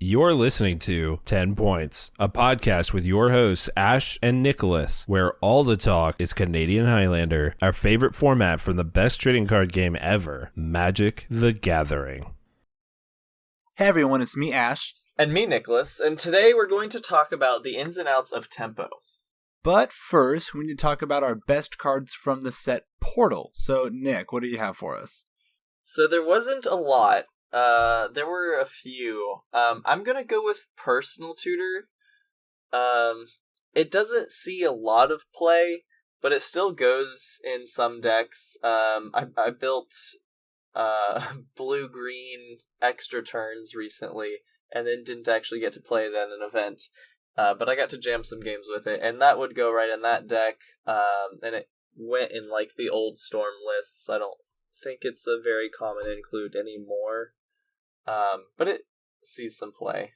You're listening to 10 Points, a podcast with your hosts, Ash and Nicholas, where all the talk is Canadian Highlander, our favorite format from the best trading card game ever, Magic the Gathering. Hey everyone, it's me, Ash. And me, Nicholas, and today we're going to talk about the ins and outs of tempo. But first, we need to talk about our best cards from the set Portal. So, Nick, what do you have for us? So there wasn't a lot. There were a few. I'm gonna go with Personal Tutor. It doesn't see a lot of play, but it still goes in some decks. I built blue-green extra turns recently, and then didn't actually get to play it at an event. But I got to jam some games with it, and that would go right in that deck. And it went in like the old Storm lists. I don't think it's a very common include anymore. But it sees some play.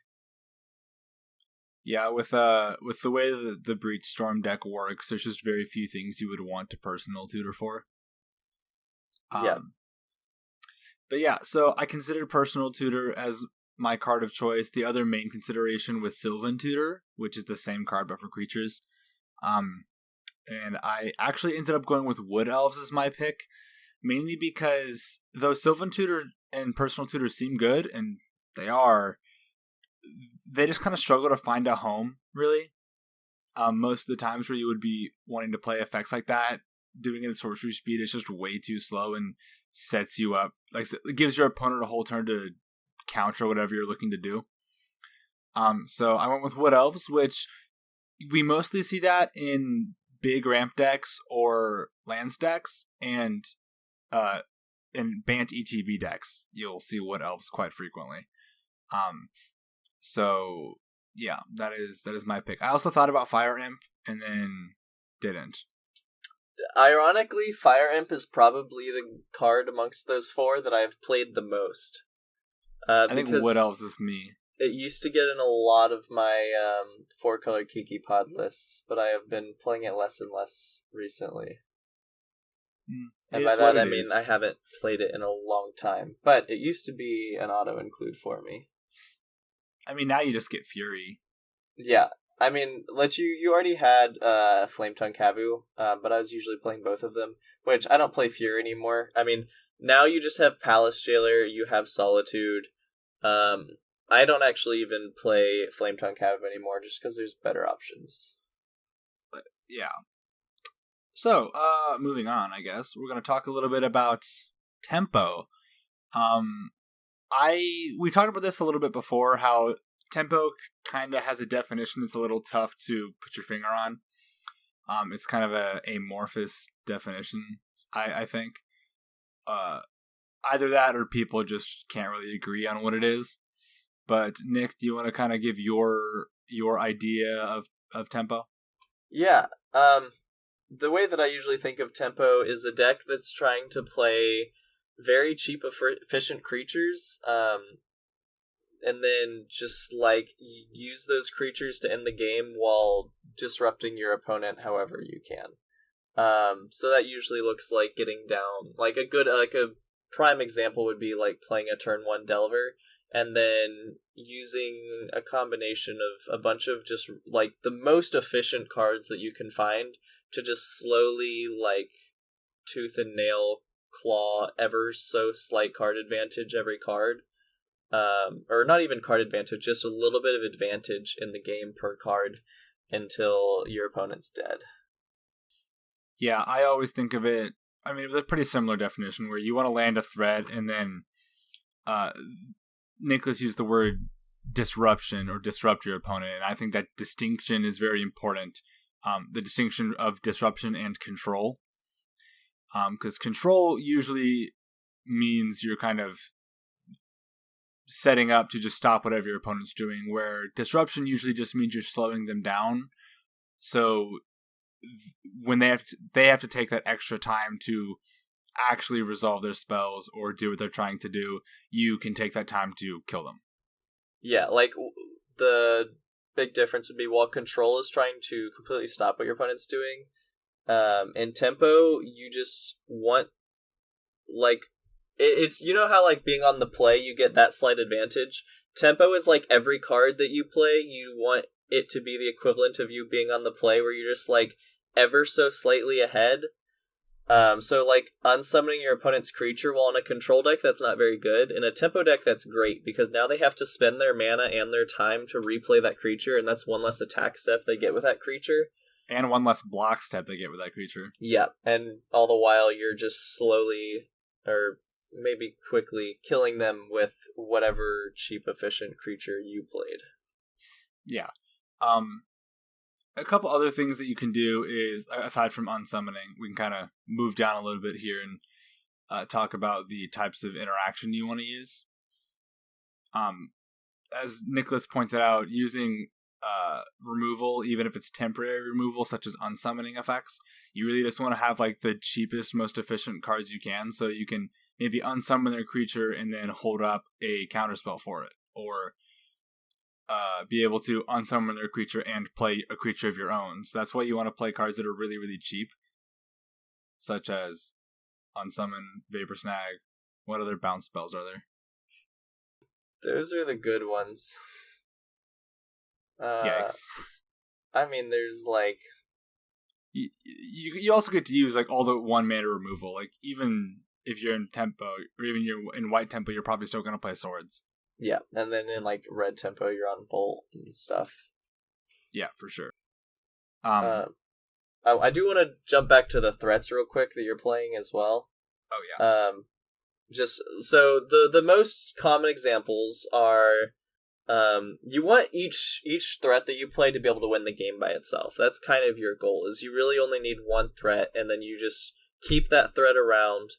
Yeah, with the way that the Breach Storm deck works, there's just very few things you would want to Personal Tutor for. Yeah. But yeah, so I considered Personal Tutor as my card of choice. The other main consideration was Sylvan Tutor, which is the same card but for creatures. And I actually ended up going with Wood Elves as my pick, mainly because though Sylvan Tutor and Personal Tutor seem good, and they just kind of struggle to find a home, really. Most of the times where you would be wanting to play effects like that, doing it at sorcery speed is just way too slow and sets you up. Like, it gives your opponent a whole turn to counter whatever you're looking to do. So I went with Wood Elves, which we mostly see that in big ramp decks or lands decks, and in Bant ETB decks, you'll see Wood Elves quite frequently. So yeah, that is my pick. I also thought about Fire Imp and then didn't. Ironically, Fire Imp is probably the card amongst those four that I've played the most. I think Wood Elves is me. It used to get in a lot of my 4-color Kiki Pod lists, but I have been playing it less and less recently. And by that I mean I haven't played it in a long time, but it used to be an auto-include for me. I mean, now you just get Fury. Yeah, I mean, you already had Flametongue Kavu, but I was usually playing both of them, which I don't play Fury anymore. I mean, now you just have Palace Jailer, you have Solitude. I don't actually even play Flametongue Kavu anymore just because there's better options. Yeah. So, moving on, I guess, we're going to talk a little bit about tempo. We talked about this a little bit before, how tempo kind of has a definition that's a little tough to put your finger on. It's kind of a amorphous definition, I think. Either that or people just can't really agree on what it is. But Nick, do you want to kind of give your idea of tempo? Yeah. The way that I usually think of tempo is a deck that's trying to play very cheap, efficient creatures, and then just like use those creatures to end the game while disrupting your opponent however you can. So that usually looks like getting down like a prime example would be like playing a turn 1 Delver and then using a combination of a bunch of just like the most efficient cards that you can find to just slowly like tooth and nail claw ever so slight card advantage every card. Or not even card advantage, just a little bit of advantage in the game per card until your opponent's dead. Yeah, I always think of it, I mean, with a pretty similar definition where you want to land a threat and then Nicholas used the word disruption or disrupt your opponent, and I think that distinction is very important. The distinction of disruption and control. Because control usually means you're kind of setting up to just stop whatever your opponent's doing, where disruption usually just means you're slowing them down. So when they have to take that extra time to actually resolve their spells or do what they're trying to do, you can take that time to kill them. Yeah, like the big difference would be while control is trying to completely stop what your opponent's doing, in tempo, you just want like it's, you know how like being on the play, you get that slight advantage? Tempo is like every card that you play, you want it to be the equivalent of you being on the play, where you're just like ever so slightly ahead. So like unsummoning your opponent's creature while in a control deck, that's not very good. In a tempo deck, that's great, because now they have to spend their mana and their time to replay that creature, and that's one less attack step they get with that creature. And one less block step they get with that creature. Yeah, and all the while you're just slowly, or maybe quickly, killing them with whatever cheap, efficient creature you played. Yeah. A couple other things that you can do is, aside from unsummoning, we can kind of move down a little bit here and talk about the types of interaction you want to use. As Nicholas pointed out, using removal, even if it's temporary removal, such as unsummoning effects, you really just want to have like the cheapest, most efficient cards you can, so you can maybe unsummon their creature and then hold up a counterspell for it, or be able to unsummon their creature and play a creature of your own. So that's why you want to play cards that are really, really cheap, such as unsummon, Vapor Snag. What other bounce spells are there? Those are the good ones. Yikes. I mean, there's like... You also get to use like all the 1 mana removal. Like even if you're in tempo, or even you're in white tempo, you're probably still going to play swords. Yeah, and then in like red tempo, you're on bolt and stuff. Yeah, for sure. I do want to jump back to the threats real quick that you're playing as well. Oh yeah. Just so the most common examples are, you want each threat that you play to be able to win the game by itself. That's kind of your goal. Is you really only need one threat, and then you just keep that threat around,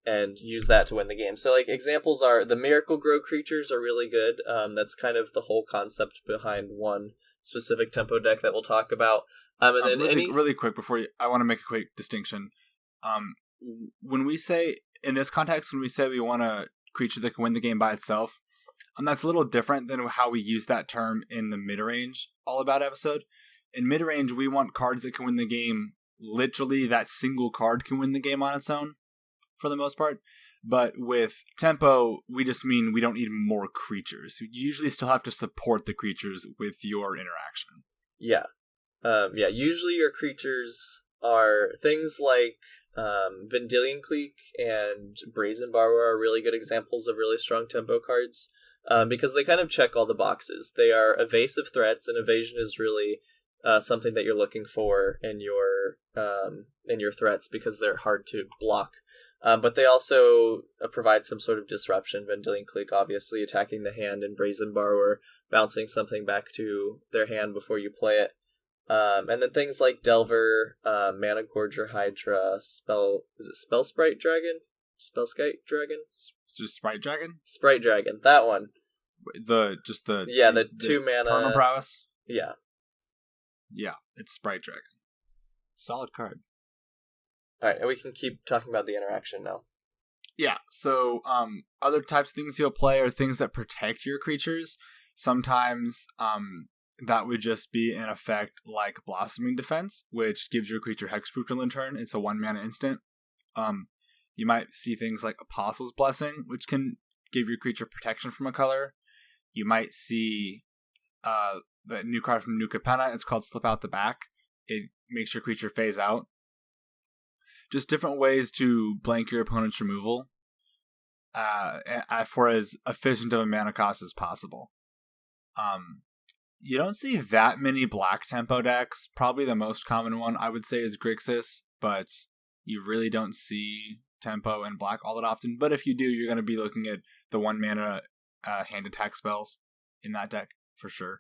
and use that to win the game. So like examples are the Miracle Grow creatures are really good. That's kind of the whole concept behind one specific tempo deck that we'll talk about. And then really quick before I want to make a quick distinction. When we say in this context, when we say we want a creature that can win the game by itself, that's a little different than how we use that term in the mid-range All About episode. In mid-range, we want cards that can win the game. Literally, that single card can win the game on its own, for the most part. But with tempo, we just mean we don't need more creatures. You usually still have to support the creatures with your interaction. Yeah. Usually your creatures are things like Vendilion Clique and Brazen Borrower are really good examples of really strong tempo cards, because they kind of check all the boxes. They are evasive threats, and evasion is really something that you're looking for in your threats, because they're hard to block. But they also provide some sort of disruption. Vendilion Clique obviously attacking the hand, and Brazen Borrower bouncing something back to their hand before you play it. And then things like Delver, Mana Gorger Hydra, Spell Sprite Dragon? Spellskite Dragon? It's just Sprite Dragon? Sprite Dragon, that one. The 2 mana. Perma Prowess? Yeah. Yeah, it's Sprite Dragon. Solid card. Alright, and we can keep talking about the interaction now. Yeah, so other types of things you'll play are things that protect your creatures. Sometimes that would just be an effect like Blossoming Defense, which gives your creature hexproof till end turn. It's a 1 mana instant. You might see things like Apostle's Blessing, which can give your creature protection from a color. You might see the new card from New Capenna. It's called Slip Out the Back. It makes your creature phase out. Just different ways to blank your opponent's removal for as efficient of a mana cost as possible. You don't see that many black tempo decks. Probably the most common one I would say is Grixis, but you really don't see tempo in black all that often. But if you do, you're going to be looking at the 1 mana hand attack spells in that deck for sure.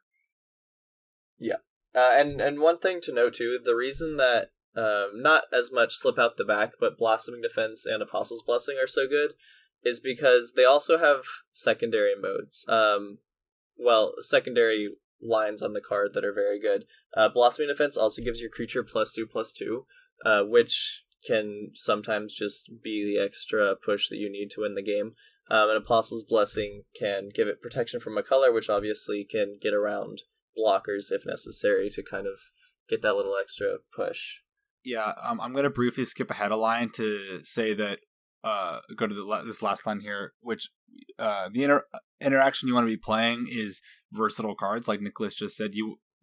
Yeah. And one thing to note too, the reason that not as much Slip Out the Back, but Blossoming Defense and Apostle's Blessing are so good is because they also have secondary modes. Secondary lines on the card that are very good. Blossoming Defense also gives your creature +2/+2, which can sometimes just be the extra push that you need to win the game. And Apostle's Blessing can give it protection from a color, which obviously can get around blockers if necessary to kind of get that little extra push. Yeah, I'm going to briefly skip ahead a line to say that go to this last line here, which the interaction you want to be playing is versatile cards, like Nicholas just said.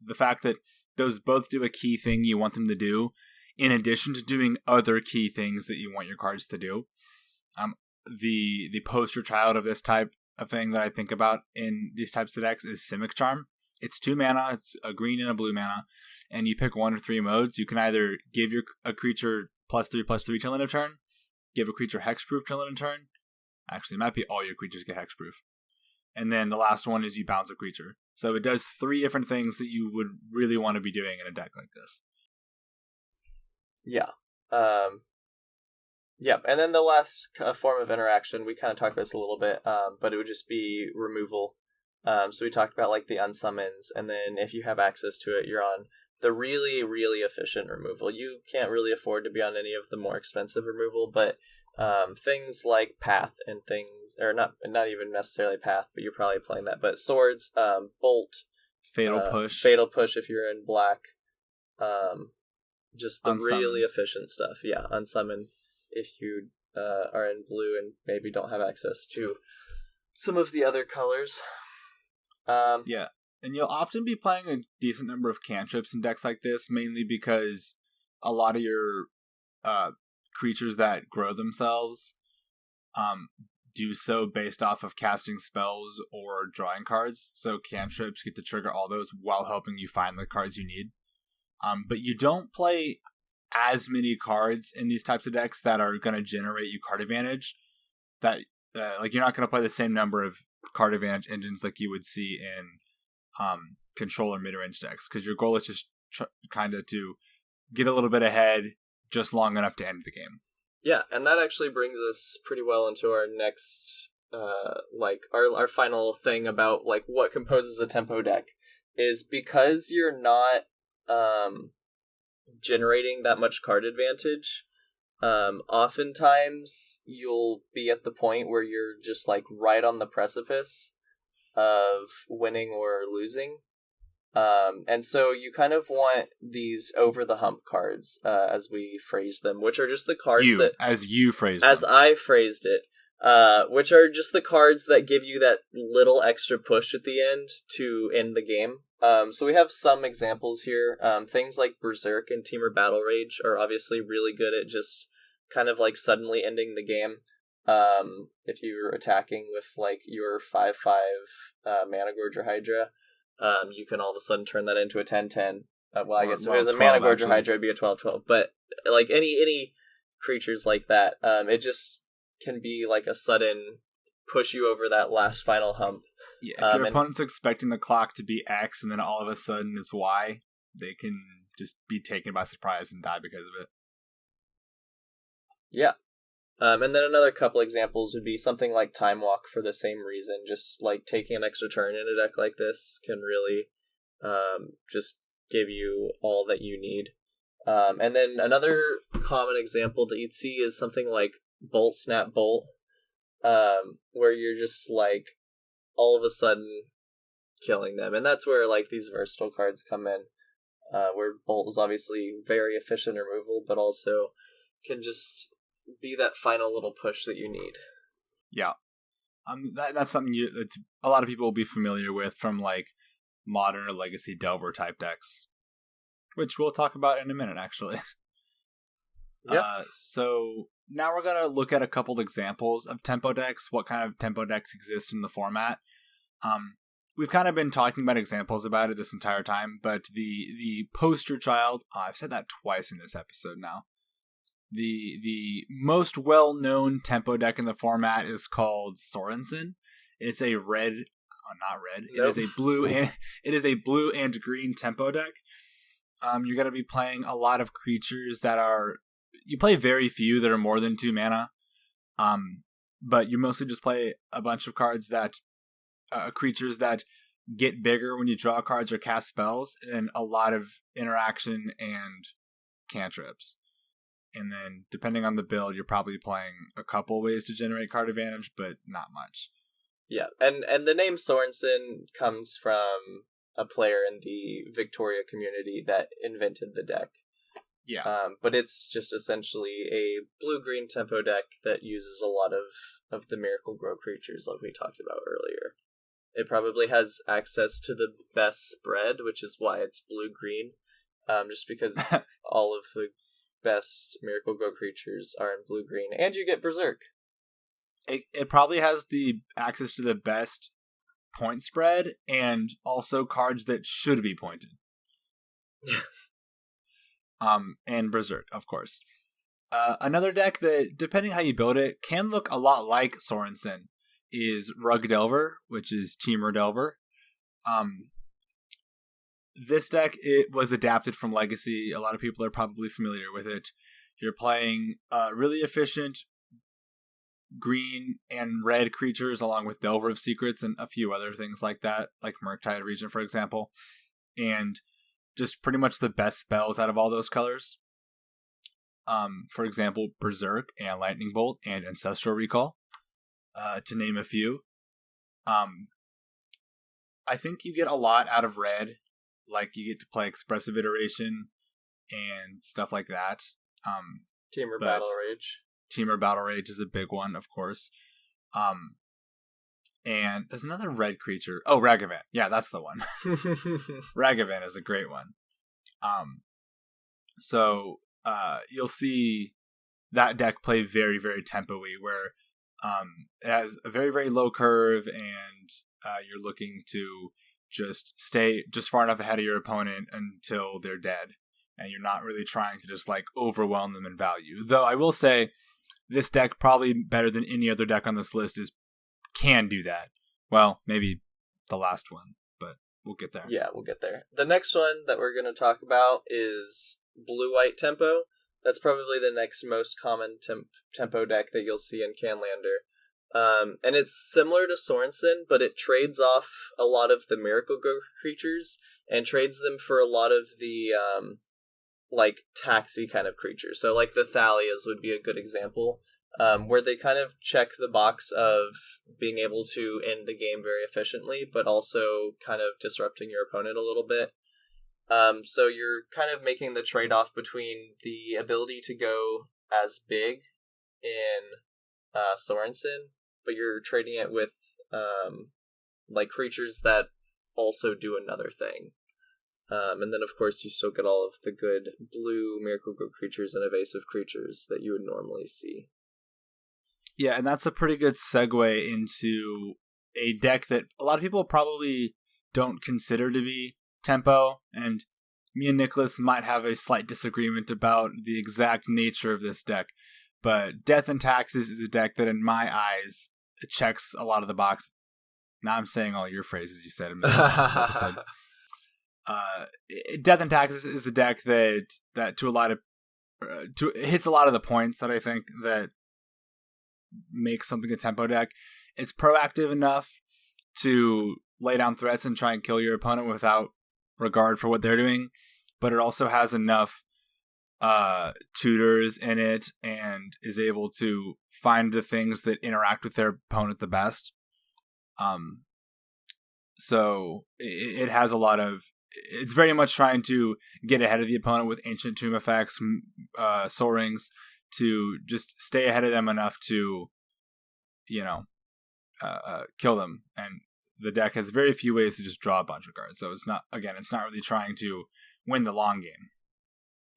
The fact that those both do a key thing you want them to do, in addition to doing other key things that you want your cards to do. The poster child of this type of thing that I think about in these types of decks is Simic Charm. It's 2 mana, it's a green and a blue mana, and you pick 1 or 3 modes. You can either give a creature +3/+3 till end of turn, give a creature hexproof till end of turn. Actually, it might be all your creatures get hexproof. And then the last one is you bounce a creature. So it does 3 different things that you would really want to be doing in a deck like this. Yeah. Yeah, and then the last form of interaction, we kind of talked about this a little bit, but it would just be removal. So we talked about like the unsummons, and then if you have access to it, you're on the really, really efficient removal. You can't really afford to be on any of the more expensive removal, but things like Path and things, or not even necessarily Path, but you're probably playing that. But Swords, Bolt, Fatal Push if you're in black, just the Unsummons. Really efficient stuff. Yeah, unsummon if you are in blue and maybe don't have access to some of the other colors. Yeah, and you'll often be playing a decent number of cantrips in decks like this, mainly because a lot of your creatures that grow themselves do so based off of casting spells or drawing cards. So cantrips get to trigger all those while helping you find the cards you need. But you don't play as many cards in these types of decks that are going to generate you card advantage. That like you're not going to play the same number of card advantage engines like you would see in control or mid-range decks, because your goal is just kind of to get a little bit ahead just long enough to end the game. Yeah, and that actually brings us pretty well into our next like our final thing about like what composes a tempo deck is because you're not generating that much card advantage. Oftentimes you'll be at the point where you're just like right on the precipice of winning or losing. And so you kind of want these over the hump cards, as we phrase them, which are just the cards as I phrased it, which are just the cards that give you that little extra push at the end to end the game. So we have some examples here. Things like Berserk and Temur Battle Rage are obviously really good at just kind of like suddenly ending the game. If you're attacking with like your 5/5 Mana Gorger Hydra, you can all of a sudden turn that into a 10/10. Well, I guess if it was a Mana Gorger Hydra, it'd be a 12/12. But like any creatures like that, it just can be like a sudden push you over that last final hump. Yeah, if your opponent's expecting the clock to be X and then all of a sudden it's Y, they can just be taken by surprise and die because of it. Yeah. And then another couple examples would be something like Time Walk for the same reason. Just like taking an extra turn in a deck like this can really just give you all that you need. And then another common example that you'd see is something like Bolt Snap Bolt, where you're just like all of a sudden killing them. And that's where like these versatile cards come in, where Bolt is obviously very efficient removal, but also can just be that final little push that you need. Yeah. That's something that's a lot of people will be familiar with from like modern or legacy Delver type decks, which we'll talk about in a minute actually. Yeah. So now we're going to look at a couple examples of tempo decks, what kind of tempo decks exist in the format. We've kind of been talking about examples about it this entire time, but the poster child, I've said that twice in this episode now. The most well-known tempo deck in the format is called Sorensen. It's a red, not red. Nope. It is a blue and green tempo deck. You're going to be playing a lot of creatures that are. You play very few that are more than 2 mana. But you mostly just play a bunch of cards that creatures that get bigger when you draw cards or cast spells, and a lot of interaction and cantrips. And then, depending on the build, you're probably playing a couple ways to generate card advantage, but not much. Yeah, and the name Sorensen comes from a player in the Victoria community that invented the deck. Yeah. But it's just essentially a blue-green tempo deck that uses a lot of the Miracle Grow creatures like we talked about earlier. It probably has access to the best spread, which is why it's blue-green. Just because all of the best Miracle Grow creatures are in blue-green. And you get Berserk. It probably has the access to the best point spread and also cards that should be pointed. And Berserk, of course. Another deck that, depending how you build it, can look a lot like Sorensen is Rug Delver, which is Temur Delver. This deck, it was adapted from Legacy. A lot of people are probably familiar with it. You're playing really efficient green and red creatures along with Delver of Secrets and a few other things like that, like Murktide Region, for example. And just pretty much the best spells out of all those colors. For example, Berserk and Lightning Bolt and Ancestral Recall, to name a few. I think you get a lot out of red. Like, you get to play Expressive Iteration and stuff like that. Temur Battle Rage. Temur Battle Rage is a big one, of course. And there's another red creature. Oh, Ragavan. Yeah, that's the one. Ragavan is a great one. So you'll see that deck play very, very tempo-y, where it has a very, very low curve, and you're looking to just stay just far enough ahead of your opponent until they're dead. And you're not really trying to just like overwhelm them in value. Though I will say, this deck, probably better than any other deck on this list, can do that. Well, maybe the last one, but we'll get there. Yeah, we'll get there. The next one that we're going to talk about is Blue-White Tempo. That's probably the next most common tempo deck that you'll see in Canlander. And it's similar to Sorensen, but it trades off a lot of the Miracle Grow creatures and trades them for a lot of the like taxi kind of creatures. So like the Thalias would be a good example, where they kind of check the box of being able to end the game very efficiently, but also kind of disrupting your opponent a little bit. So you're kind of making the trade-off between the ability to go as big in Sorensen, but you're trading it with like creatures that also do another thing. And then, of course, you still get all of the good blue Miracle Grow creatures and evasive creatures that you would normally see. Yeah, and that's a pretty good segue into a deck that a lot of people probably don't consider to be tempo, and me and Nicholas might have a slight disagreement about the exact nature of this deck. But Death and Taxes is a deck that, in my eyes, checks a lot of the box. Now I'm saying all your phrases you said in this episode. Death and Taxes is a deck that to a lot of hits a lot of the points that I think that makes something a tempo deck. It's proactive enough to lay down threats and try and kill your opponent without regard for what they're doing, but it also has enough tutors in it and is able to find the things that interact with their opponent the best. So it has a lot of. It's very much trying to get ahead of the opponent with Ancient Tomb effects, Soul Rings, to just stay ahead of them enough to, kill them. And the deck has very few ways to just draw a bunch of cards. So it's not really trying to win the long game.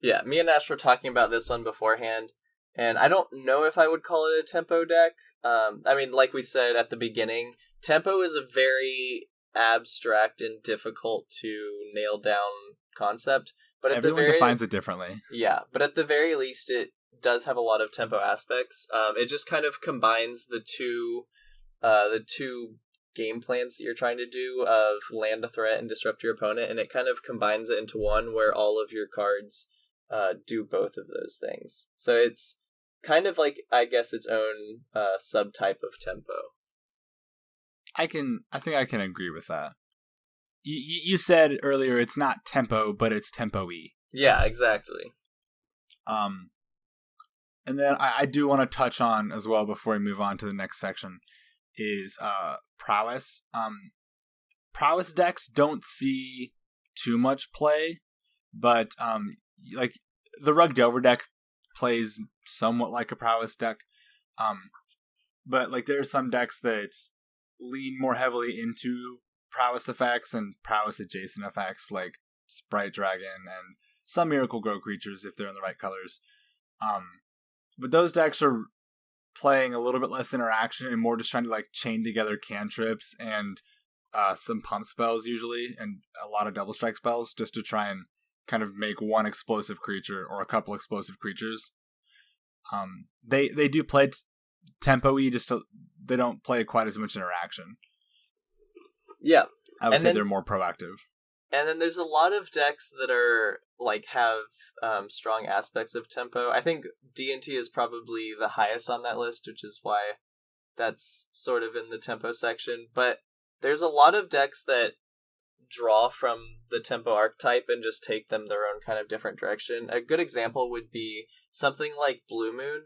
Yeah, me and Ash were talking about this one beforehand, and I don't know if I would call it a tempo deck. I mean, like we said at the beginning, tempo is a very abstract and difficult to nail down concept, but everyone defines it differently. Yeah, but at the very least, it does have a lot of tempo aspects. It just kind of combines the two game plans that you're trying to do of land a threat and disrupt your opponent, and it kind of combines it into one where all of your cards do both of those things. So it's kind of like, I guess, its own subtype of tempo. I think I can agree with that. You said earlier it's not tempo, but it's tempo-y. Yeah, exactly. And then I do want to touch on as well before we move on to the next section is prowess. Prowess decks don't see too much play, but like the Rug Delver deck plays somewhat like a prowess deck. But like there are some decks that lean more heavily into prowess effects and prowess adjacent effects, like Sprite Dragon and some Miracle Grow creatures if they're in the right colors. But those decks are playing a little bit less interaction and more just trying to like chain together cantrips and some pump spells usually, and a lot of double strike spells just to try and kind of make one explosive creature or a couple explosive creatures. They do play tempo-y, they don't play quite as much interaction. Yeah. I would say they're more proactive. And then there's a lot of decks that are like have strong aspects of tempo. I think D&T is probably the highest on that list, which is why that's sort of in the tempo section. But there's a lot of decks that draw from the tempo archetype and just take them their own kind of different direction. A good example would be something like Blue Moon.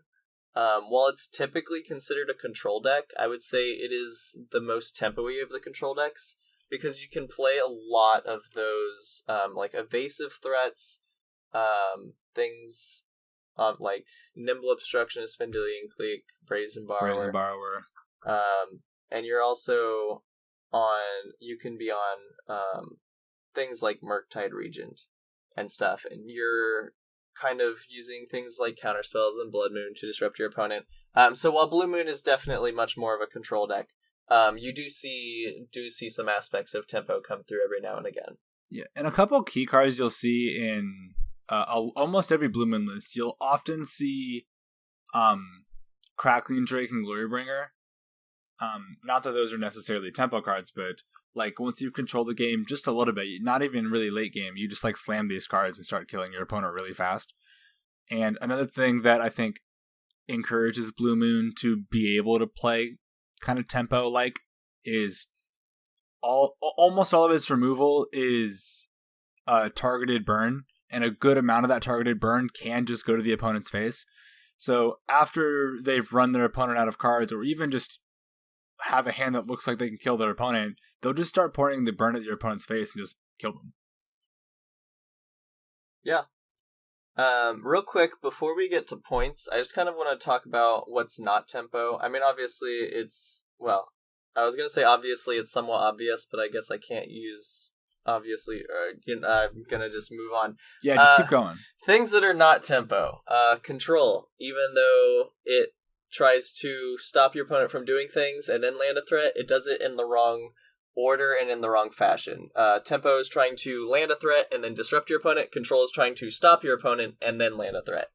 While it's typically considered a control deck, I would say it is the most tempo-y of the control decks, because you can play a lot of those like evasive threats, things like Nimble Obstructionist, Vendilion Clique, Brazen Borrower. And you're also you can be on things like Murktide Regent and stuff, and you're kind of using things like counterspells and Blood Moon to disrupt your opponent. So while Blue Moon is definitely much more of a control deck, you do see some aspects of tempo come through every now and again. Yeah, and a couple of key cards you'll see in almost every Blue Moon list. You'll often see Crackling Drake and Glorybringer. Not that those are necessarily tempo cards, but like once you control the game just a little bit, not even really late game, you just like slam these cards and start killing your opponent really fast. And another thing that I think encourages Blue Moon to be able to play kind of tempo like is almost all of its removal is targeted burn, and a good amount of that targeted burn can just go to the opponent's face. So after they've run their opponent out of cards, or even just have a hand that looks like they can kill their opponent, they'll just start pouring the burn at your opponent's face and just kill them. Yeah. Real quick, before we get to points, I just kind of want to talk about what's not tempo. I mean, obviously it's somewhat obvious, but I guess I can't use obviously, or I'm gonna just move on. Yeah, just keep going. Things that are not tempo. Control, even though it tries to stop your opponent from doing things and then land a threat, it does it in the wrong order and in the wrong fashion. Tempo is trying to land a threat and then disrupt your opponent. Control is trying to stop your opponent and then land a threat.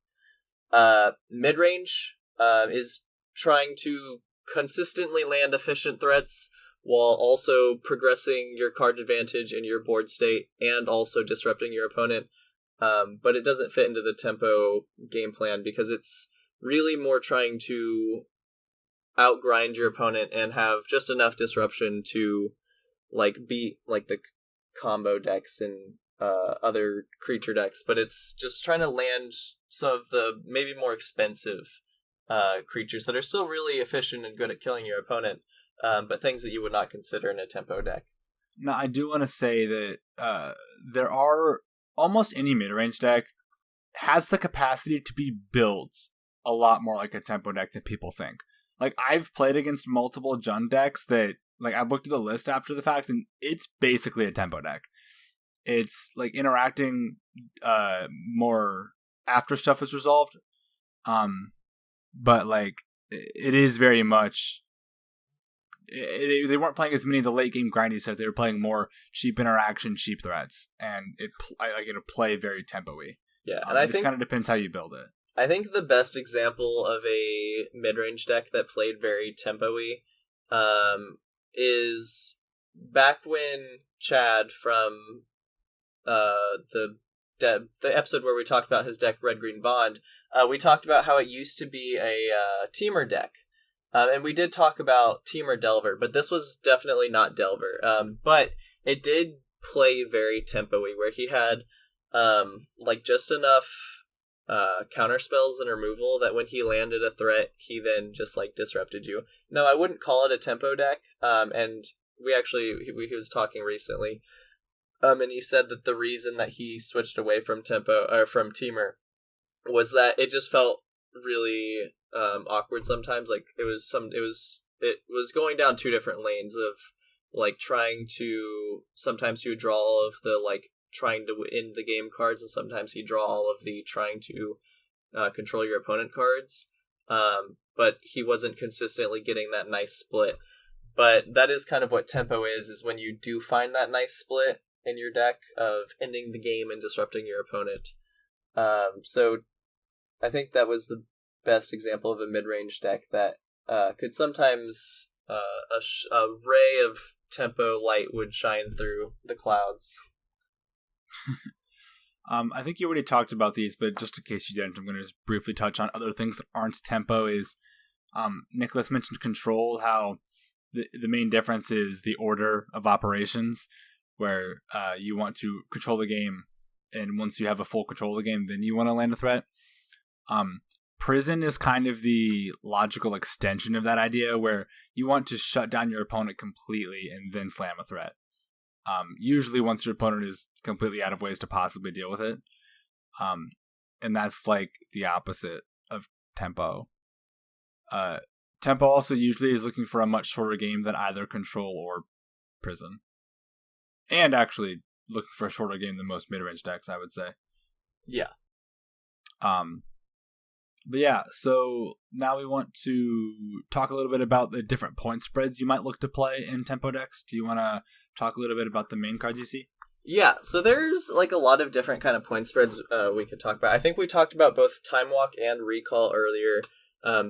Mid-range is trying to consistently land efficient threats while also progressing your card advantage in your board state and also disrupting your opponent. But it doesn't fit into the tempo game plan because it's really more trying to outgrind your opponent and have just enough disruption to like beat like the combo decks and other creature decks, but it's just trying to land some of the maybe more expensive creatures that are still really efficient and good at killing your opponent, but things that you would not consider in a tempo deck. Now, I do want to say that there are almost any mid-range deck has the capacity to be built a lot more like a tempo deck than people think. Like, I've played against multiple Jund decks that, like, I looked at the list after the fact, and it's basically a tempo deck. It's, like, interacting more after stuff is resolved. But, like, it is very much... They weren't playing as many of the late-game grindy stuff. They were playing more cheap interaction, cheap threats. And it'll play very tempo-y. Yeah, and I think... It kind of depends how you build it. I think the best example of a mid-range deck that played very tempo-y is back when Chad from the episode where we talked about his deck Red Green Bond, we talked about how it used to be a Teamer deck. And we did talk about Teamer Delver, but this was definitely not Delver. But it did play very tempo-y, where he had like just enough counter spells and removal that when he landed a threat, he then just like disrupted you. No, I wouldn't call it a tempo deck. And he was talking recently, and he said that the reason that he switched away from tempo or from Teamer was that it just felt really awkward sometimes. Like it was going down two different lanes of like trying to, sometimes he would draw all of the like trying to end the game cards, and sometimes he'd draw all of the trying to control your opponent cards. But he wasn't consistently getting that nice split. But that is kind of what tempo is when you do find that nice split in your deck of ending the game and disrupting your opponent. So I think that was the best example of a mid-range deck that could sometimes a ray of tempo light would shine through the clouds. I think you already talked about these, but just in case you didn't, I'm going to just briefly touch on other things that aren't tempo. Nicholas mentioned control, how the main difference is the order of operations, where you want to control the game, and once you have a full control of the game, then you want to land a threat. Prison is kind of the logical extension of that idea, where you want to shut down your opponent completely and then slam a threat. Usually once your opponent is completely out of ways to possibly deal with it. And that's like the opposite of tempo. Tempo also usually is looking for a much shorter game than either control or prison. And actually looking for a shorter game than most mid-range decks, I would say. Yeah. But yeah, so now we want to talk a little bit about the different point spreads you might look to play in tempo decks. Do you want to talk a little bit about the main cards you see? Yeah, so there's like a lot of different kind of point spreads we could talk about. I think we talked about both Time Walk and Recall earlier.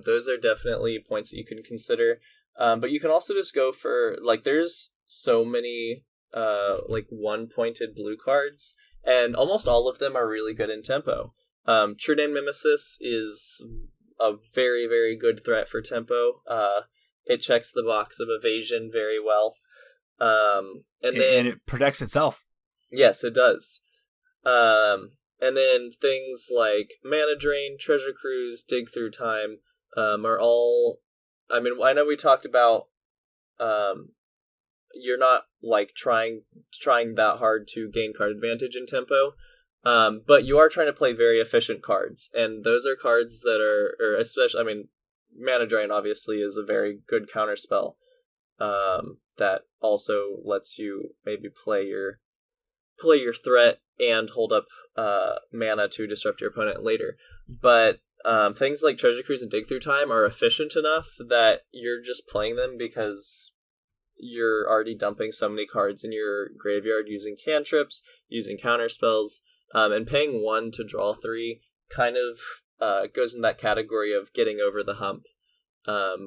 Those are definitely points that you can consider. But you can also just go for, like, there's so many like one-pointed blue cards, and almost all of them are really good in tempo. True Name Mimesis is a very, very good threat for tempo. It checks the box of evasion very well. And it protects itself. Yes, it does. And then things like Mana Drain, Treasure Cruise, Dig Through Time are all... I mean, I know we talked about you're not like trying that hard to gain card advantage in tempo. But you are trying to play very efficient cards, and those are cards that or especially, I mean, Mana Drain obviously is a very good counter spell, that also lets you maybe play your threat and hold up mana to disrupt your opponent later. But things like Treasure Cruise and Dig Through Time are efficient enough that you're just playing them because you're already dumping so many cards in your graveyard using cantrips, using counter spells. And paying 1 to draw 3 kind of goes in that category of getting over the hump,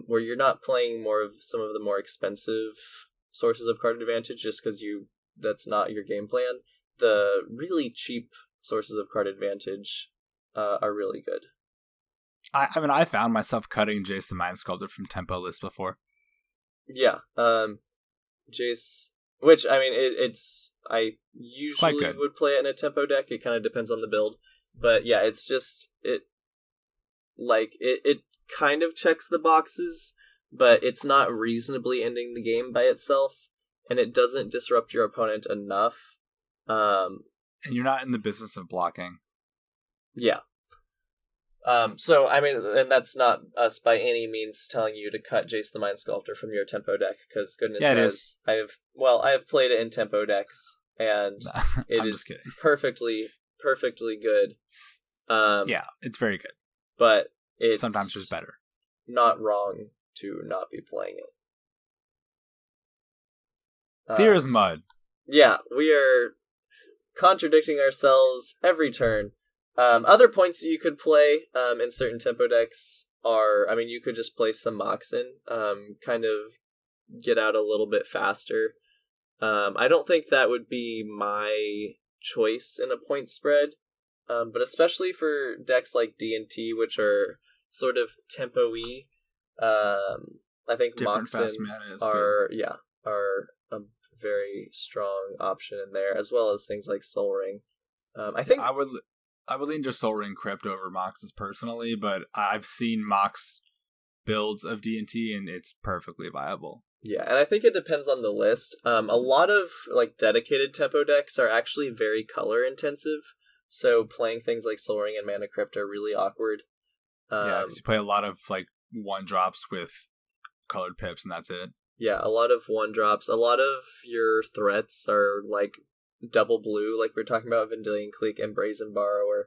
where you're not playing more of some of the more expensive sources of card advantage just because that's not your game plan. The really cheap sources of card advantage are really good. I mean, I found myself cutting Jace the Mind Sculptor from tempo lists before. Yeah, Jace... Which, I mean, I usually would play it in a tempo deck. It kind of depends on the build. But yeah, it's just, it kind of checks the boxes, but it's not reasonably ending the game by itself, and it doesn't disrupt your opponent enough. And you're not in the business of blocking. Yeah. So, I mean, and that's not us by any means telling you to cut Jace the Mind Sculptor from your tempo deck, because goodness knows, I have played it in tempo decks, and it is perfectly good. Yeah, it's very good. But it's sometimes just better. Not wrong to not be playing it. Clear as mud. Yeah, we are contradicting ourselves every turn. Other points that you could play in certain tempo decks are, I mean, you could just play some Moxen, kind of get out a little bit faster. I don't think that would be my choice in a point spread, but especially for decks like D&T, which are sort of tempo-y, I think different Moxen are a very strong option in there, as well as things like Soul Ring. I think I would lean to Soul Ring Crypt over Moxes personally, but I've seen Mox builds of D&T, and it's perfectly viable. Yeah, and I think it depends on the list. A lot of like dedicated tempo decks are actually very color intensive, So playing things like Soul Ring and Mana Crypt are really awkward. Yeah, because you play a lot of like 1-drops with colored pips, and that's it. Yeah, a lot of 1-drops. A lot of your threats are like double blue, like we were talking about Vendilion Clique and Brazen Borrower.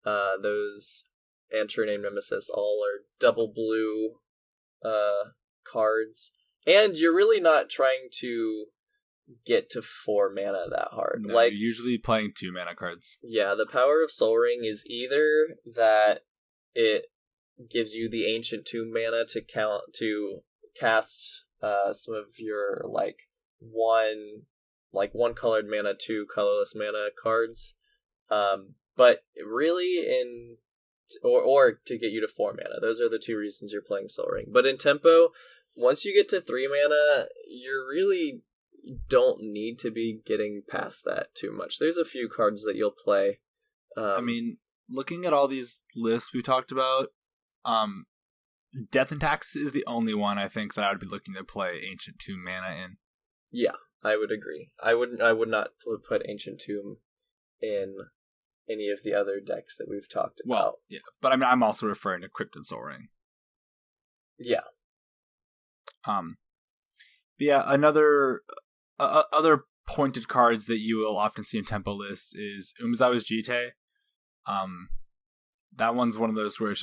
Those and True Name Nemesis all are double blue cards. And you're really not trying to get to 4 mana that hard. No, like you're usually playing 2 mana cards. Yeah, the power of Soul Ring is either that it gives you the Ancient Tomb mana to cast some of your one colored mana, 2 colorless mana cards, but really or to get you to 4 mana. Those are the 2 reasons you're playing Soul Ring. But in Tempo, once you get to 3 mana, you really don't need to be getting past that too much. There's a few cards that you'll play. I mean, looking at all these lists we talked about, Death and Tax is the only one I think that I would be looking to play Ancient Tomb mana in. Yeah, I would agree. I would not put Ancient Tomb in any of the other decks that we've talked about. Well, yeah, but I mean, I'm also referring to Cryptid Soul Ring. Yeah. But yeah, other pointed cards that you will often see in tempo lists is Umezawa's Jite. That one's one of those where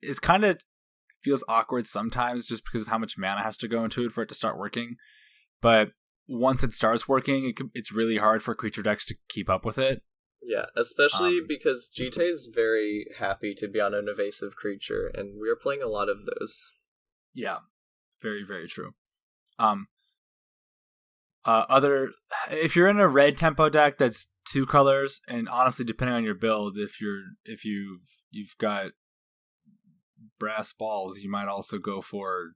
it's kind of feels awkward sometimes just because of how much mana has to go into it for it to start working. But once it starts working, it's really hard for creature decks to keep up with it. Yeah, especially because Jite is very happy to be on an evasive creature, and we're playing a lot of those. Yeah, very, very true. If you're in a red tempo deck that's 2 colors, and honestly, depending on your build, if you've got brass balls, you might also go for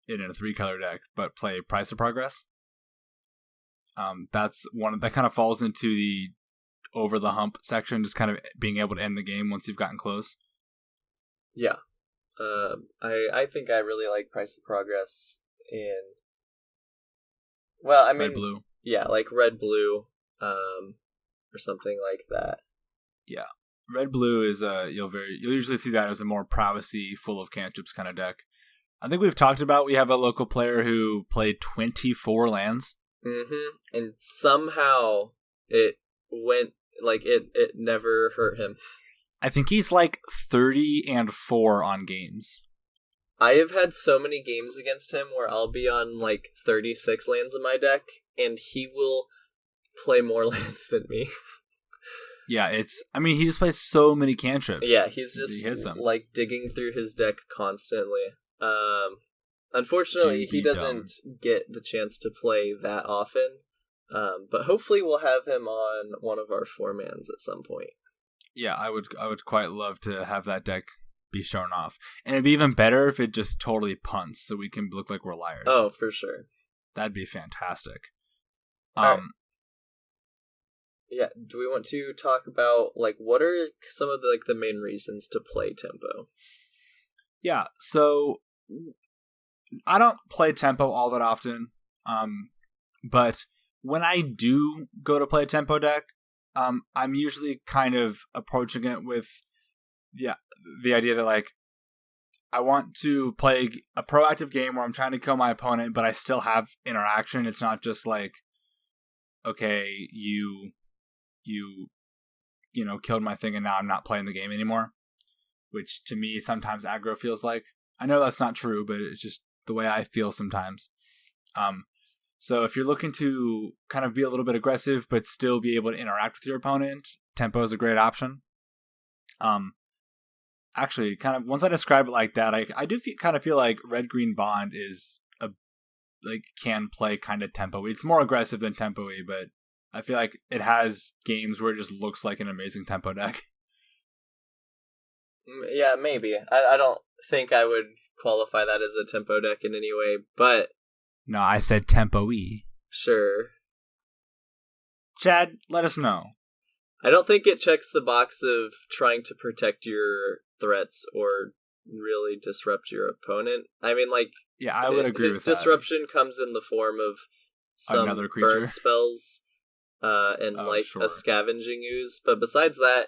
it in a 3-color deck, but play Price of Progress. That's one that kind of falls into the over the hump section, just kind of being able to end the game once you've gotten close. Yeah. I think I really like Price of Progress in, well, I mean, Red Blue. Yeah, like Red Blue, or something like that. Yeah. Red Blue is you'll usually see that as a more prowessy, full of cantrips kind of deck. I think we've talked about, we have a local player who played 24 lands. Mm-hmm. And somehow it went, like, it never hurt him. I think he's like 30-4 on games. I have had so many games against him where I'll be on like 36 lands in my deck, and he will play more lands than me. Yeah, he just plays so many cantrips. Yeah, he's just he hits them. Like digging through his deck constantly. Unfortunately, he doesn't get the chance to play that often. But hopefully we'll have him on one of our 4-mans at some point. Yeah, I would quite love to have that deck be shown off. And it'd be even better if it just totally punts so we can look like we're liars. Oh, for sure. That'd be fantastic. Right. Yeah, do we want to talk about, like, what are some of the main reasons to play tempo? Yeah, so I don't play tempo all that often, but when I do go to play a tempo deck, I'm usually kind of approaching it with the idea that, like, I want to play a proactive game where I'm trying to kill my opponent, but I still have interaction. It's not just like, okay, you killed my thing and now I'm not playing the game anymore, which to me sometimes aggro feels like. I know that's not true, but it's just the way I feel sometimes. So if you're looking to kind of be a little bit aggressive but still be able to interact with your opponent, tempo is a great option. Actually, kind of once I describe it like that, I do kind of feel like Red-Green Bond is can play kind of tempo. It's more aggressive than tempo-y, but I feel like it has games where it just looks like an amazing tempo deck. Yeah, maybe. I don't think I would qualify that as a tempo deck in any way, but... No, I said tempo-y. Sure. Chad, let us know. I don't think it checks the box of trying to protect your threats or really disrupt your opponent. I mean, like... Yeah, I would agree with that. His disruption comes in the form of some burn spells and a scavenging ooze. But besides that,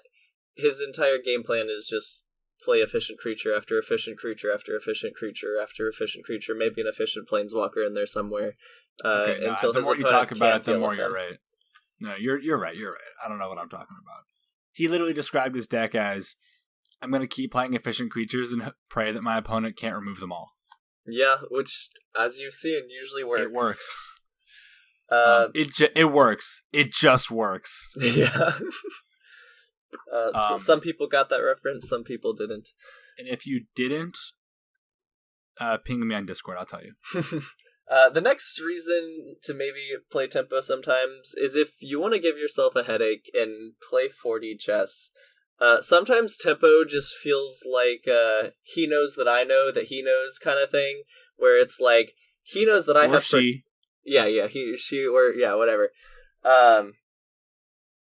his entire game plan is just play efficient creature after efficient creature after efficient creature after efficient creature, maybe an efficient planeswalker in there somewhere. Until the his more you talk about it, the more you're him. right. No, you're right. You're right. I don't know what I'm talking about. He literally described his deck as, I'm going to keep playing efficient creatures and pray that my opponent can't remove them all. Yeah, which, as you've seen, usually works. It works. It works. It just works. Yeah. So some people got that reference, some people didn't. And if you didn't, ping me on Discord, I'll tell you. The next reason to maybe play tempo sometimes is if you want to give yourself a headache and play 4D chess. Sometimes tempo just feels like he knows that I know that he knows kind of thing, where it's like he knows that I have she. He, she, or yeah, whatever.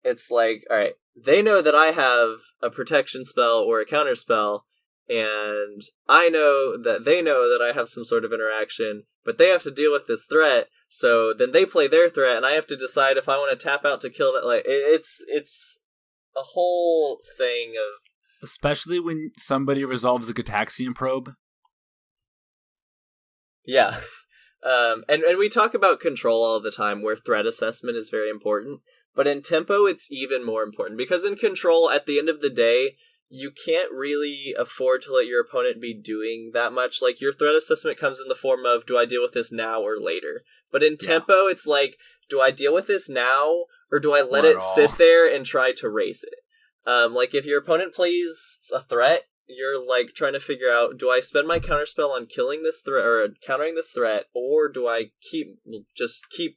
It's like, all right, they know that I have a protection spell or a counter spell, and I know that they know that I have some sort of interaction, but they have to deal with this threat, so then they play their threat, and I have to decide if I want to tap out to kill that. Like, it's a whole thing of... Especially when somebody resolves a Gataxian probe. Yeah. And we talk about control all the time, where threat assessment is very important, but in tempo it's even more important, because in control, at the end of the day, you can't really afford to let your opponent be doing that much. Like, your threat assessment comes in the form of, do I deal with this now or later? But in tempo, it's like, do I deal with this now, or do I let it sit there and try to race it? Like, if your opponent plays a threat, you're, like, trying to figure out, do I spend my counterspell on killing this threat, or countering this threat, or do I keep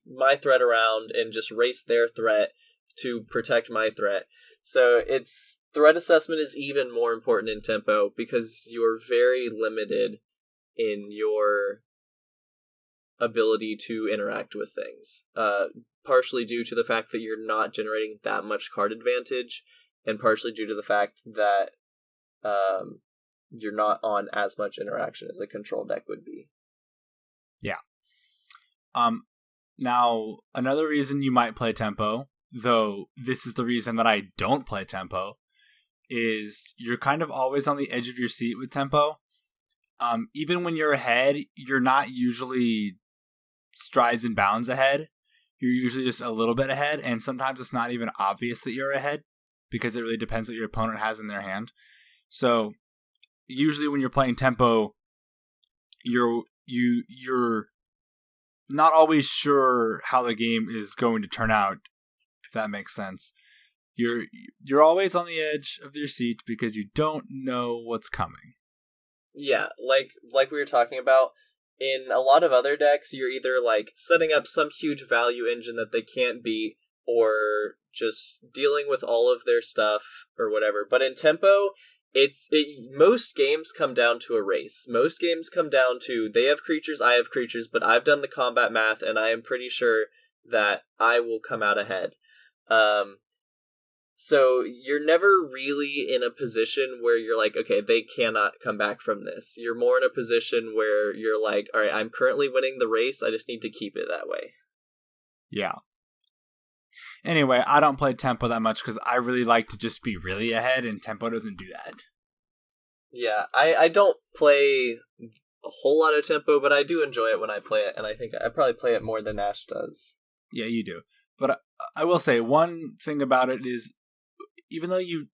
my threat around and just race their threat to protect my threat? So threat assessment is even more important in tempo, because you're very limited in your ability to interact with things. Partially due to the fact that you're not generating that much card advantage, and partially due to the fact that you're not on as much interaction as a control deck would be. Yeah. Now, another reason you might play tempo, though this is the reason that I don't play tempo, is you're kind of always on the edge of your seat with tempo. Even when you're ahead, you're not usually strides and bounds ahead. You're usually just a little bit ahead, and sometimes it's not even obvious that you're ahead, because it really depends what your opponent has in their hand. So usually when you're playing tempo, you're not always sure how the game is going to turn out, if that makes sense. You're always on the edge of your seat because you don't know what's coming. Yeah, like we were talking about, in a lot of other decks, you're either like setting up some huge value engine that they can't beat, or just dealing with all of their stuff or whatever. But in tempo, most games come down to a race. Most games come down to, they have creatures, I have creatures, but I've done the combat math, and I am pretty sure that I will come out ahead. So you're never really in a position where you're like, okay, they cannot come back from this. You're more in a position where you're like, all right, I'm currently winning the race, I just need to keep it that way. Yeah. Anyway, I don't play tempo that much because I really like to just be really ahead, and tempo doesn't do that. Yeah, I don't play a whole lot of tempo, but I do enjoy it when I play it, and I think I probably play it more than Ash does. Yeah, you do. But I will say, one thing about it is, even though you're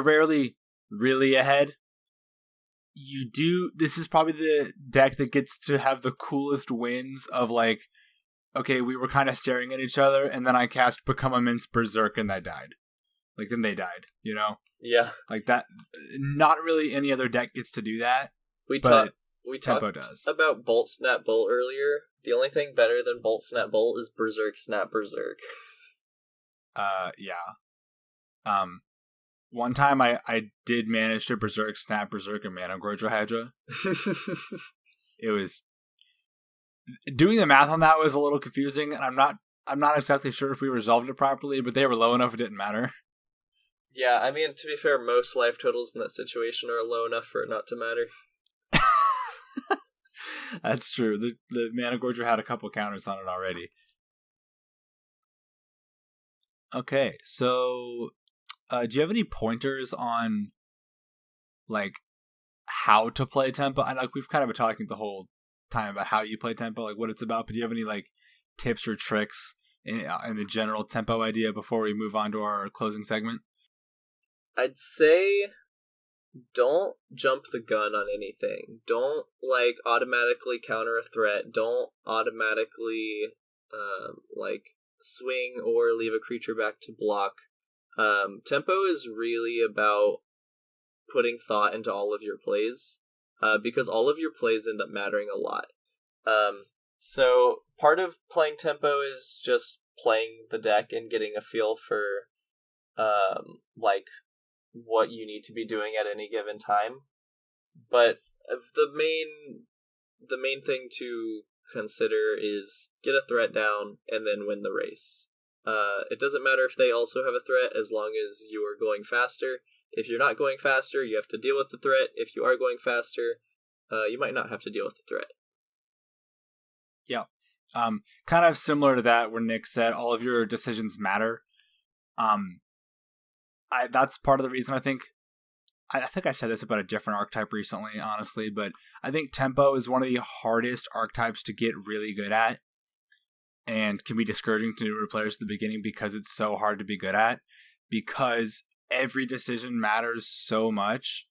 rarely really ahead, this is probably the deck that gets to have the coolest wins of, like, okay, we were kind of staring at each other, and then I cast Become Immense Berserk, and I died. Like, then they died, you know? Yeah. Like, that, not really any other deck gets to do that. We talked does. about Bolt Snap Bolt earlier. The only thing better than Bolt Snap Bolt is Berserk Snap Berserk. Yeah. One time I did manage to Berserk Snap Berserk and Mana Gorger Hydra. It was... Doing the math on that was a little confusing, and I'm not exactly sure if we resolved it properly, but they were low enough it didn't matter. Yeah, I mean, to be fair, most life totals in that situation are low enough for it not to matter. That's true. The Mana Gorger had a couple counters on it already. Okay, so do you have any pointers on like how to play tempo? I like we've kind of been talking the whole time about how you play tempo, like what it's about. But do you have any like tips or tricks in the general tempo idea before we move on to our closing segment? I'd say don't jump the gun on anything. Don't like automatically counter a threat. Don't automatically like swing or leave a creature back to block. Tempo is really about putting thought into all of your plays, because all of your plays end up mattering a lot. So part of playing tempo is just playing the deck and getting a feel for like what you need to be doing at any given time. But the main thing to consider is get a threat down and then win the race. It doesn't matter if they also have a threat as long as you are going faster. If you're not going faster, you have to deal with the threat. If you are going faster, you might not have to deal with the threat. Yeah. Kind of similar to that where Nick said all of your decisions matter. That's part of the reason I think I said this about a different archetype recently, honestly, but I think tempo is one of the hardest archetypes to get really good at and can be discouraging to newer players at the beginning because it's so hard to be good at, because every decision matters so much.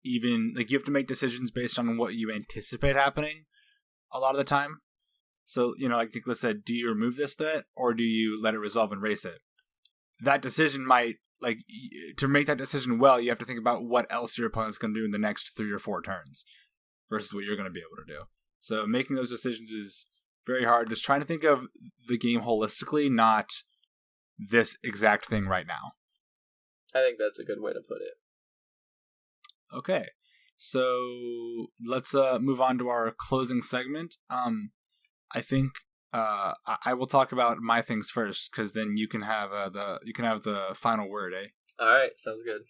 Even like you have to make decisions based on what you anticipate happening a lot of the time. So, like Nicholas said, do you remove this threat or do you let it resolve and race it? That decision might, like, to make that decision well, you have to think about what else your opponent's going to do in the next 3 or 4 turns versus what you're going to be able to do. So making those decisions is very hard. Just trying to think of the game holistically, not this exact thing right now. I think that's a good way to put it. Okay, so let's move on to our closing segment. I think I will talk about my things first, because then you can have the final word, eh? All right, sounds good.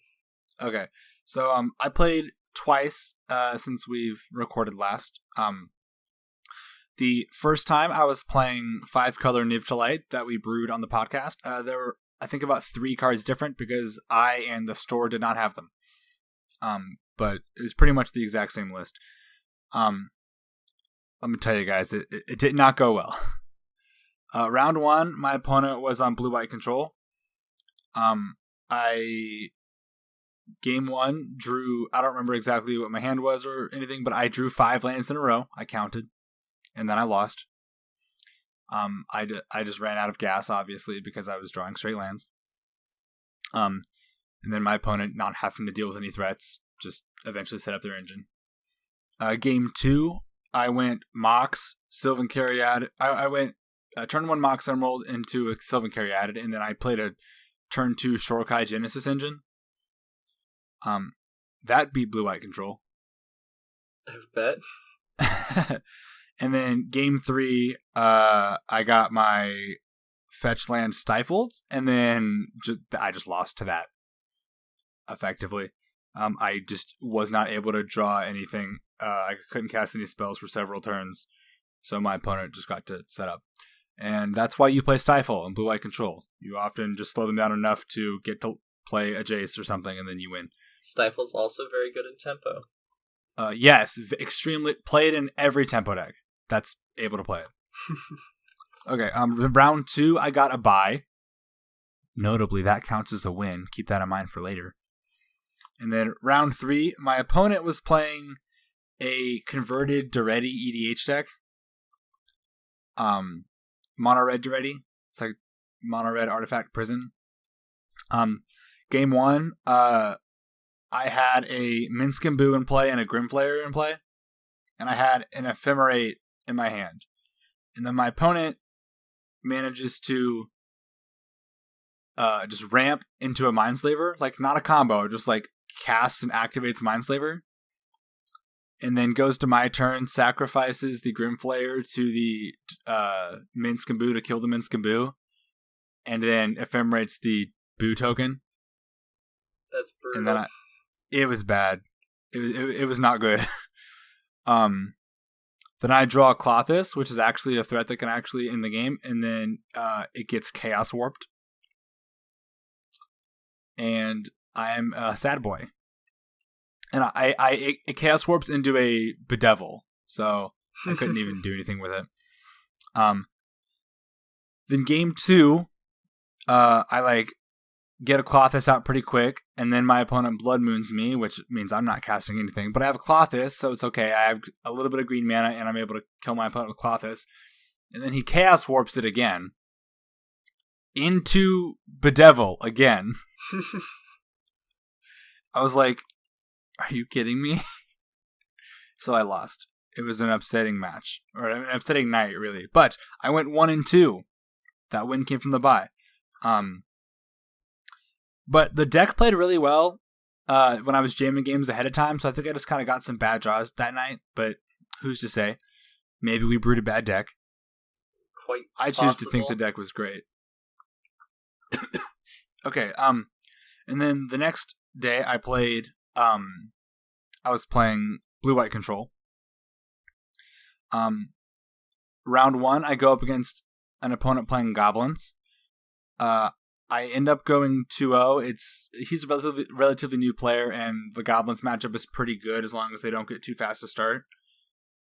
Okay, so I played twice since we've recorded last. The first time I was playing 5-color Niv to Light that we brewed on the podcast. There were, I think, about 3 cards different because I and the store did not have them. But it was pretty much the exact same list. Let me tell you guys, it did not go well. Round 1, my opponent was on blue-white control. Game 1 drew, I don't remember exactly what my hand was or anything, but I drew 5 lands in a row. I counted, and then I lost. I just ran out of gas, obviously, because I was drawing straight lands. And then my opponent, not having to deal with any threats, just eventually set up their engine. Game 2, I went Mox, Sylvan Caryatid. I went turn 1 Mox Emerald into a Sylvan Caryatid, and then I played a turn 2 Shorkai Genesis engine. That beat blue-white control. I bet. And then game 3, I got my fetch land stifled, and then I just lost to that. Effectively, I just was not able to draw anything. I couldn't cast any spells for several turns, so my opponent just got to set up. And that's why you play Stifle and blue-white control. You often just slow them down enough to get to play a Jace or something, and then you win. Stifle's also very good in tempo. Yes, extremely played in every tempo deck that's able to play it. Okay, round 2, I got a bye. Notably, that counts as a win. Keep that in mind for later. And then round 3, my opponent was playing a converted Daretti EDH deck. Mono red Daretti. It's like mono red artifact prison. Game 1, I had a Minsk and Boo in play and a Grimflayer in play. And I had an Ephemerate in my hand. And then my opponent manages to just ramp into a Mindslaver. Like, not a combo, just like casts and activates Mindslaver. And then goes to my turn, sacrifices the Grimflayer to the Minsk and Boo to kill the Minsk and Boo. And then ephemerates the Boo token. That's brutal. And then it was bad. It was not good. Then I draw Klothys, which is actually a threat that can actually in the game, and then it gets Chaos Warped. and I am a sad boy. And it Chaos Warps into a Bedevil, so I couldn't even do anything with it. Then game 2, I get a Clothis out pretty quick, and then my opponent Blood Moons me, which means I'm not casting anything. But I have a Clothis, so it's okay. I have a little bit of green mana, and I'm able to kill my opponent with Clothis. And then he Chaos Warps it again into Bedevil again. I was like, are you kidding me? So I lost. It was an upsetting match, or an upsetting night, really. But I went 1-2. That win came from the bye. But the deck played really well when I was jamming games ahead of time, so I think I just kind of got some bad draws that night. But who's to say? Maybe we brewed a bad deck. Quite I choose to think the deck was great. Okay, and then the next day I played, I was playing Blue-White Control. Round 1, I go up against an opponent playing Goblins. I end up going 2-0. He's a relatively new player, and the Goblins matchup is pretty good as long as they don't get too fast to start.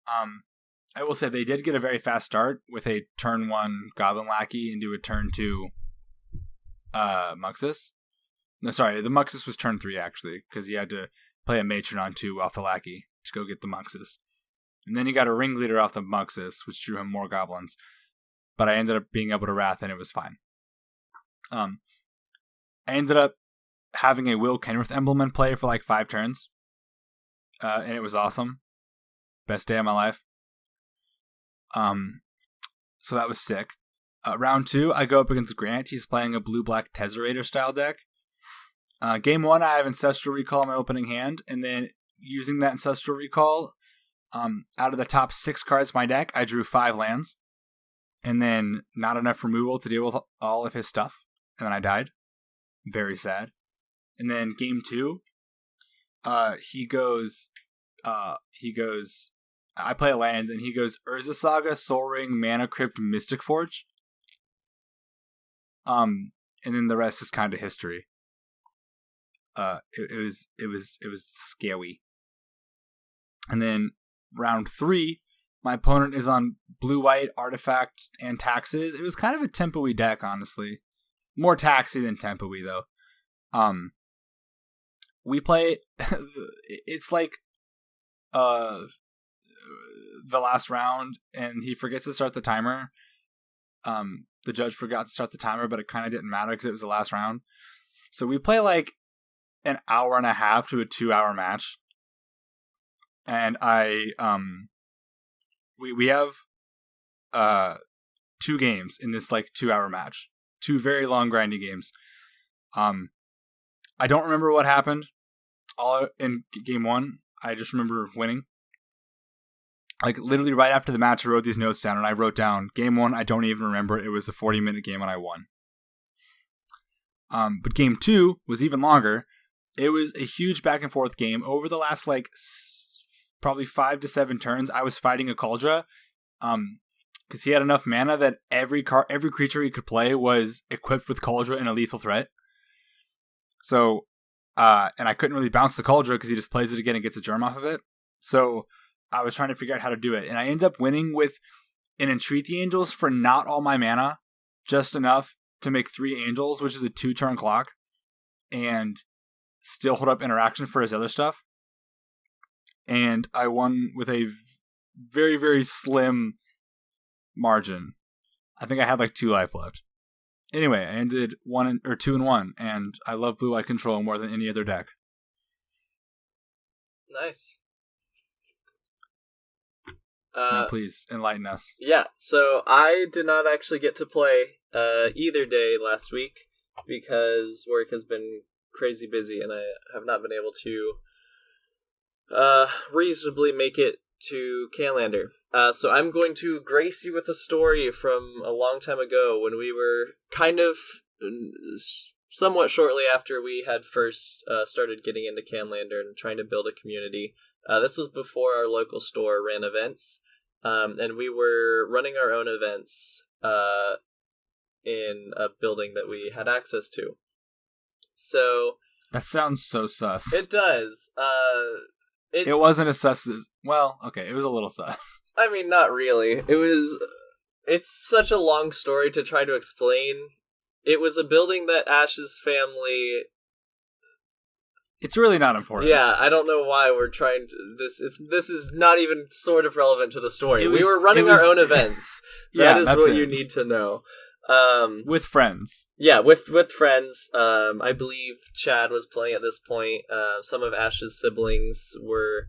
I will say they did get a very fast start with a turn 1 Goblin Lackey into a turn 2 Muxus. No, sorry, the Muxus was turn 3 actually, because he had to play a Matron on 2 off the Lackey to go get the Muxus. And then he got a Ringleader off the Muxus, which drew him more Goblins. But I ended up being able to Wrath, and it was fine. I ended up having a Will Kenrith emblem in play for like 5 turns. And it was awesome. Best day of my life. So that was sick. Round 2, I go up against Grant. He's playing a blue-black Tesserator style deck. Game 1, I have Ancestral Recall in my opening hand, and then using that Ancestral Recall, out of the top 6 cards of my deck, I drew 5 lands, and then not enough removal to deal with all of his stuff, and then I died. Very sad. And then game 2, he goes, I play a land, and he goes Urza Saga, Soul Ring, Mana Crypt, Mystic Forge. And then the rest is kind of history. It was scary. And then round 3, my opponent is on blue-white, artifact, and taxes. It was kind of a tempo-y deck, honestly. More taxy than tempo-y, though. We play... it's like... the last round, and he forgets to start the timer. The judge forgot to start the timer, but it kind of didn't matter because it was the last round. So we play like an hour and a half to a 2-hour match. And we have 2 games in this like 2-hour match. 2 very long grinding games. I don't remember what happened all in game 1. I just remember winning. Like literally right after the match, I wrote these notes down, and I wrote down game 1. I don't even remember. It was a 40-minute game, and I won. But game 2 was even longer. It was a huge back and forth game. Over the last like probably 5 to 7 turns, I was fighting a Kaldra, because he had enough mana that every creature he could play was equipped with Kaldra and a lethal threat. So, and I couldn't really bounce the Kaldra because he just plays it again and gets a germ off of it. So I was trying to figure out how to do it, and I ended up winning with an Entreat the Angels for not all my mana, just enough to make 3 Angels, which is a 2-turn clock, and still hold up interaction for his other stuff. And I won with a very, very slim margin. I think I had like 2 life left. Anyway, I ended 2-1, and I love Blue-White Control more than any other deck. Nice. Now please enlighten us. Yeah, so I did not actually get to play either day last week because work has been crazy busy and I have not been able to reasonably make it to Canlander. So I'm going to grace you with a story from a long time ago when we were kind of somewhat shortly after we had first started getting into Canlander and trying to build a community. This was before our local store ran events. And we were running our own events in a building that we had access to. So that sounds so sus. it does. It wasn't as sus as... Well, okay, it was a little sus. I mean, not really. It's such a long story to try to explain. It was a building that Ash's family... It's really not important. Yeah, I don't know why we're trying to... This is not even sort of relevant to the story. We were running our own events. That is what you need to know. With friends. Yeah, with friends. I believe Chad was playing at this point. Some of Ash's siblings were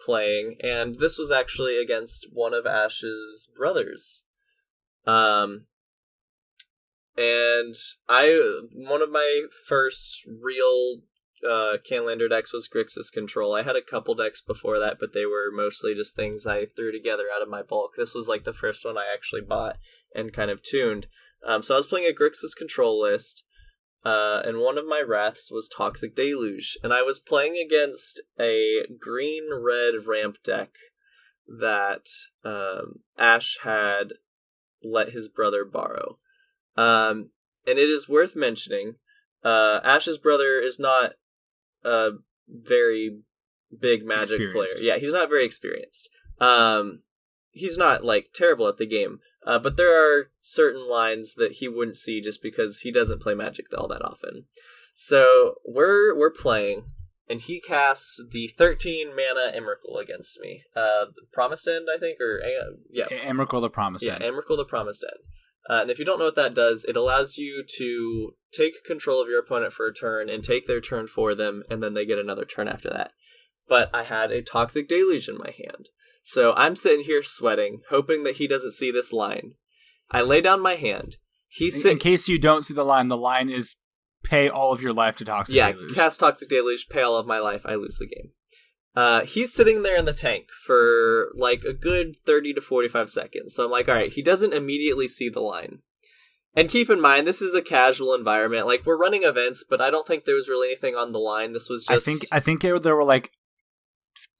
playing, and this was actually against one of Ash's brothers. And one of my first real Canlander decks was Grixis Control. I had a couple decks before that, but they were mostly just things I threw together out of my bulk. This was like the first one I actually bought and kind of tuned. So I was playing a Grixis Control list, and one of my Wraths was Toxic Deluge, and I was playing against a green-red ramp deck that Ash had let his brother borrow. And it is worth mentioning, Ash's brother is not a very big Magic player. Yeah, he's not very experienced. He's not, like, terrible at the game, but there are certain lines that he wouldn't see just because he doesn't play Magic all that often. So, we're playing, and he casts the 13 mana Emrakul against me. Promised End, I think, or, yeah. Emrakul the Promised End. Yeah, Emrakul the Promised End. And if you don't know what that does, it allows you to take control of your opponent for a turn and take their turn for them, and then they get another turn after that. But I had a Toxic Deluge in my hand. So I'm sitting here sweating, hoping that he doesn't see this line. I lay down my hand. In case you don't see the line is pay all of your life to Toxic Deluge. Yeah, cast Toxic Deluge, pay all of my life, I lose the game. He's sitting there in the tank for like a good 30 to 45 seconds. So I'm like, all right, he doesn't immediately see the line. And keep in mind, this is a casual environment. Like, we're running events, but I don't think there was really anything on the line. This was just... I think there were like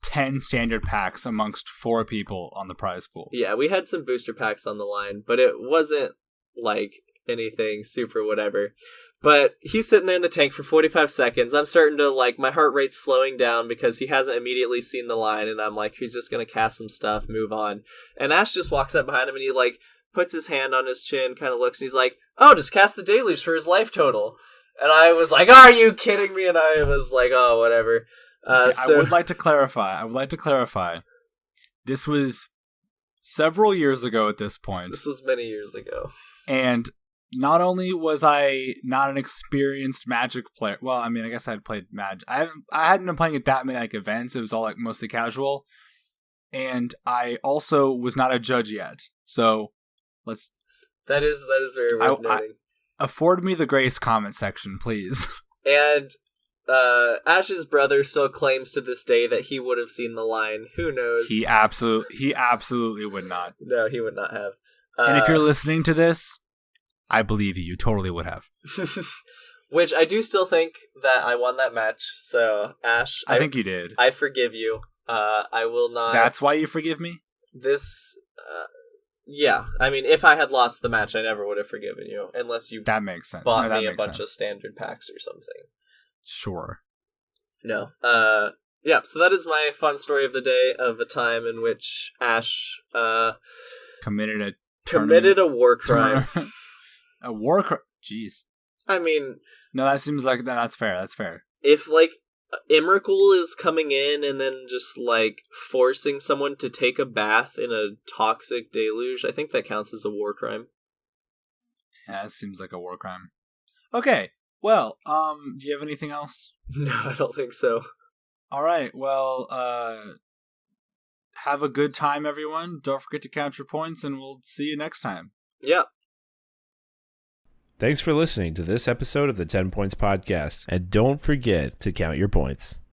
10 standard packs amongst 4 people on the prize pool. Yeah, we had some booster packs on the line, but it wasn't like anything super whatever. But he's sitting there in the tank for 45 seconds. I'm starting to, like, my heart rate's slowing down because he hasn't immediately seen the line, and I'm like, he's just going to cast some stuff, move on. And Ash just walks up behind him, and he, like, puts his hand on his chin, kind of looks, and he's like, oh, just cast the Deluge for his life total. And I was like, are you kidding me? And I was like, oh, whatever. I would like to clarify. This was several years ago at this point. This was many years ago. And not only was I not an experienced Magic player, well, I mean, I guess I had played Magic. I hadn't been playing at that many like events. It was all like mostly casual. And I also was not a judge yet. So let's... That is very worth noting. Afford me the grace comment section, please. And Ash's brother still claims to this day that he would have seen the line. Who knows? He absolutely would not. No, he would not have. And if you're listening to this, I believe you totally would have. Which I do still think that I won that match. So, Ash, I think you did. I forgive you. I will not... That's why you forgive me? Yeah. I mean, if I had lost the match, I never would have forgiven you. Unless you that makes sense. bought me a bunch of standard packs or something. Sure. No. Yeah, so that is my fun story of the day, of a time in which Ash committed a war crime. A war crime? Jeez. I mean... No, that seems like... That's fair. If, like, Emrakul is coming in and then just, like, forcing someone to take a bath in a Toxic Deluge, I think that counts as a war crime. Yeah, it seems like a war crime. Okay, well, do you have anything else? No, I don't think so. All right, well, have a good time, everyone. Don't forget to count your points, and we'll see you next time. Yeah. Thanks for listening to this episode of the 10 Points Podcast, and don't forget to count your points.